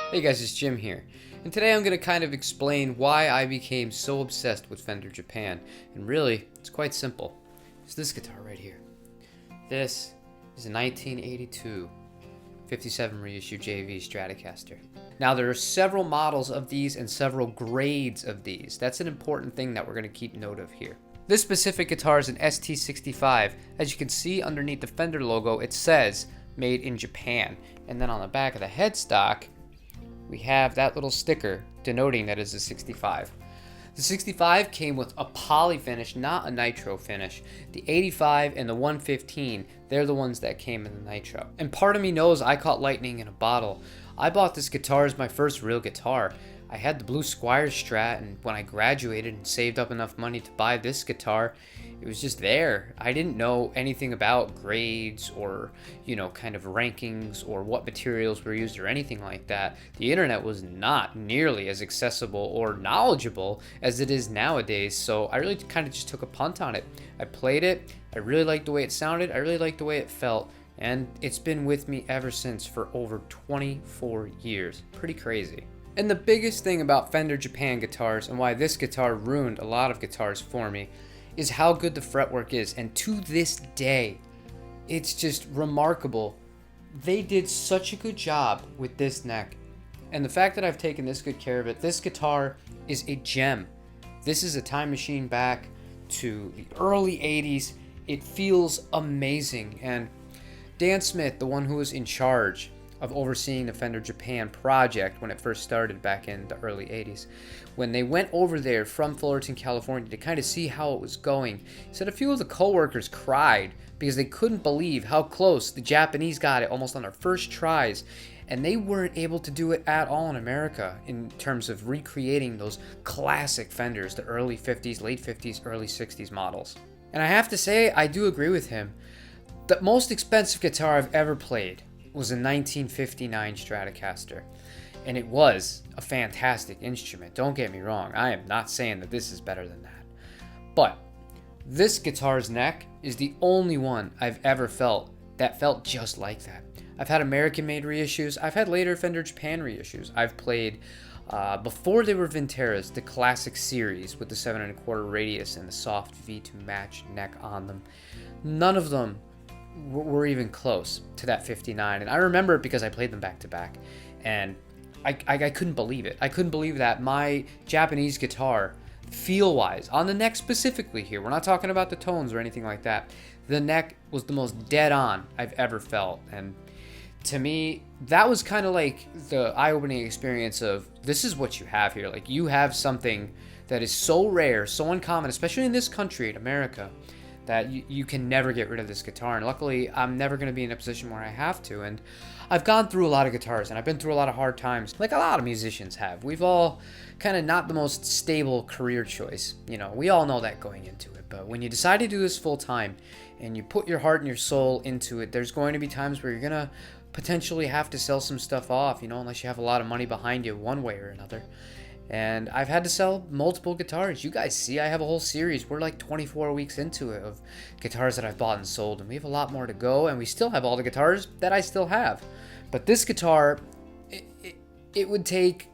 Hey guys, it's Jim here, and today I'm going to kind of explain why I became so obsessed with Fender Japan, and really, it's quite simple. It's this guitar right here. This is a 1982 57 reissue JV Stratocaster. Now there are several models of these and several grades of these. That's an important thing that we're going to keep note of here. This specific guitar is an ST65. As you can see underneath the Fender logo, it says made in Japan, and then on the back of the headstock we have that little sticker denoting that is a 65. The 65 came with a poly finish, not a nitro finish. The 85 and the 115, they're the ones that came in the nitro. And part of me knows I caught lightning in a bottle. I bought this guitar as my first real guitar. I had the blue Squier Strat, and when I graduated and saved up enough money to buy this guitar, it was just there. I didn't know anything about grades or, kind of rankings or what materials were used or anything like that. The internet was not nearly as accessible or knowledgeable as it is nowadays, so I really kind of just took a punt on it. I played it, I really liked the way it sounded, I really liked the way it felt, and it's been with me ever since for over 24 years. Pretty crazy. And the biggest thing about Fender Japan guitars, and why this guitar ruined a lot of guitars for me, is how good the fretwork is. And to this day, it's just remarkable. They did such a good job with this neck. And the fact that I've taken this good care of it, this guitar is a gem. This is a time machine back to the early 80s. It feels amazing. And Dan Smith, the one who was in charge of overseeing the Fender Japan project when it first started back in the early 80s. When they went over there from Fullerton, California to kind of see how it was going, he said a few of the coworkers cried because they couldn't believe how close the Japanese got it almost on their first tries, and they weren't able to do it at all in America in terms of recreating those classic Fenders, the early 50s, late 50s, early 60s models. And I have to say, I do agree with him. The most expensive guitar I've ever played was a 1959 Stratocaster, and it was a fantastic instrument. Don't get me wrong, I am not saying that this is better than that, but this guitar's neck is the only one I've ever felt that felt just like that. I've had American made reissues, I've had later Fender Japan reissues, I've played before they were Vinteras, the classic series with the 7 1/4 radius and the soft V to match neck on them. None of them were even close to that 59, and I remember it because I played them back to back, and I couldn't believe it. I couldn't believe that my Japanese guitar, feel-wise, on the neck specifically here, we're not talking about the tones or anything like that, the neck was the most dead-on I've ever felt, and to me, that was kind of like the eye-opening experience of, this is what you have here. Like, you have something that is so rare, so uncommon, especially in this country, in America, that you can never get rid of this guitar. And luckily, I'm never going to be in a position where I have to. And I've gone through a lot of guitars, and I've been through a lot of hard times, like a lot of musicians have. We've all kind of not the most stable career choice. We all know that going into it. But when you decide to do this full time, and you put your heart and your soul into it, there's going to be times where you're going to potentially have to sell some stuff off, unless you have a lot of money behind you one way or another. And I've had to sell multiple guitars. You guys see, I have a whole series. We're like 24 weeks into it of guitars that I've bought and sold, and we have a lot more to go, and we still have all the guitars that I still have. But this guitar, it would take,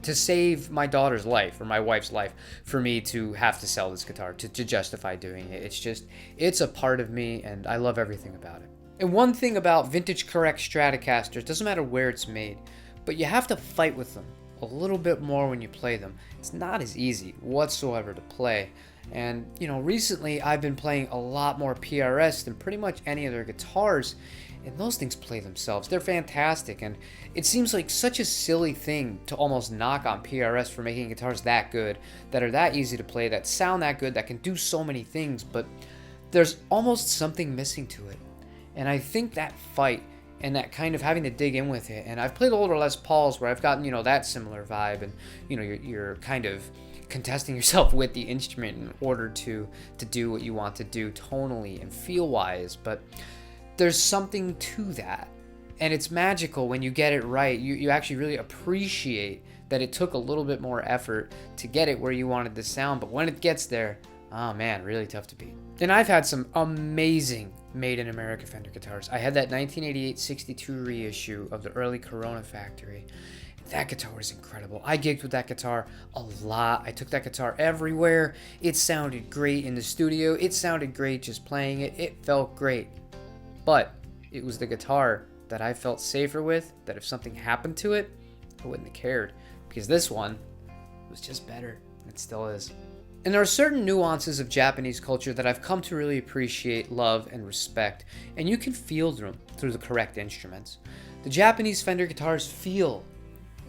to save my daughter's life or my wife's life for me to have to sell this guitar to justify doing it. It's a part of me, and I love everything about it. And one thing about vintage correct Stratocasters, doesn't matter where it's made, but you have to fight with them a little bit more when you play them. It's not as easy whatsoever to play. And recently I've been playing a lot more PRS than pretty much any other guitars, and those things play themselves. They're fantastic, and it seems like such a silly thing to almost knock on PRS for making guitars that good, that are that easy to play, that sound that good, that can do so many things, but therethere's almost something missing to it. And I think that fight and that kind of having to dig in with it, and I've played older Les Pauls where I've gotten that similar vibe, and you're kind of contesting yourself with the instrument in order to do what you want to do tonally and feel wise, but there's something to that, and it's magical when you get it right. You actually really appreciate that it took a little bit more effort to get it where you wanted to sound, but when it gets there, oh man, really tough to beat. And I've had some amazing made in America Fender guitars. I had that 1988 62 reissue of the early Corona factory, That guitar was incredible. I gigged with that guitar a lot. I took that guitar everywhere. It sounded great in the studio. It sounded great just playing it. It felt great. But it was the guitar that I felt safer with, that if something happened to it, I wouldn't have cared. Because this one was just better. It still is. And there are certain nuances of Japanese culture that I've come to really appreciate, love, and respect. And you can feel them through the correct instruments. The Japanese Fender guitars feel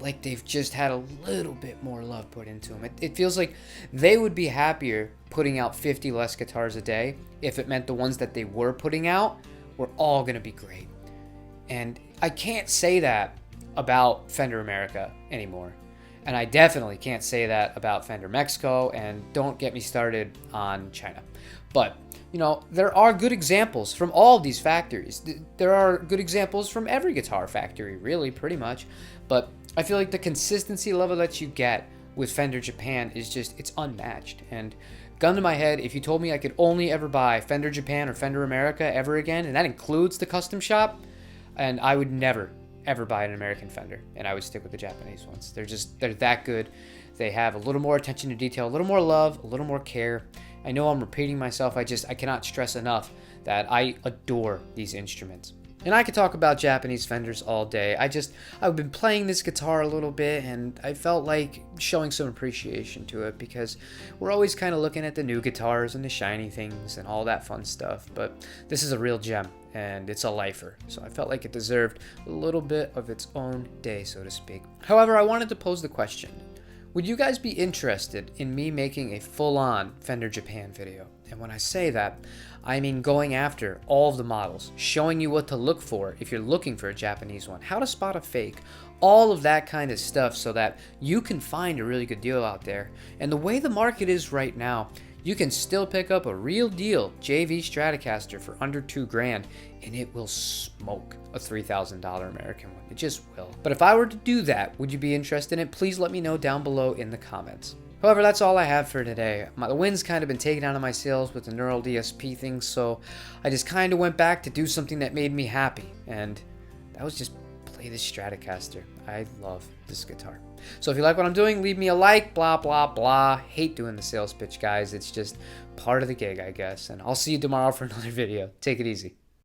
like they've just had a little bit more love put into them. It feels like they would be happier putting out 50 less guitars a day if it meant the ones that they were putting out were all going to be great. And I can't say that about Fender America anymore. And I definitely can't say that about Fender Mexico, and don't get me started on China. But, you know, there are good examples from all these factories. There are good examples from every guitar factory, really, pretty much. But I feel like the consistency level that you get with Fender Japan is just, it's unmatched. And gun to my head, if you told me I could only ever buy Fender Japan or Fender America ever again, and that includes the custom shop, and I would never, ever buy an American Fender, and I would stick with the Japanese ones. They're that good. They have a little more attention to detail, a little more love, a little more care. I know I'm repeating myself. I cannot stress enough that I adore these instruments. And I could talk about Japanese Fenders all day. I've been playing this guitar a little bit, and I felt like showing some appreciation to it, because we're always kind of looking at the new guitars and the shiny things and all that fun stuff. But this is a real gem, and it's a lifer. So I felt like it deserved a little bit of its own day, so to speak. However, I wanted to pose the question: would you guys be interested in me making a full-on Fender Japan video? And when I say that, I mean going after all of the models, showing you what to look for if you're looking for a Japanese one, how to spot a fake, all of that kind of stuff, so that you can find a really good deal out there. And the way the market is right now, you can still pick up a real deal JV Stratocaster for under $2,000, and it will smoke a $3,000 American one. It just will. But if I were to do that, would you be interested in it? Please let me know down below in the comments. However, that's all I have for today. The wind's kind of been taken out of my sails with the neural DSP thing, so I just kind of went back to do something that made me happy, and that was just play this Stratocaster. I love this guitar. So if you like what I'm doing, leave me a like, blah, blah, blah. Hate doing the sales pitch, guys. It's just part of the gig, I guess. And I'll see you tomorrow for another video. Take it easy.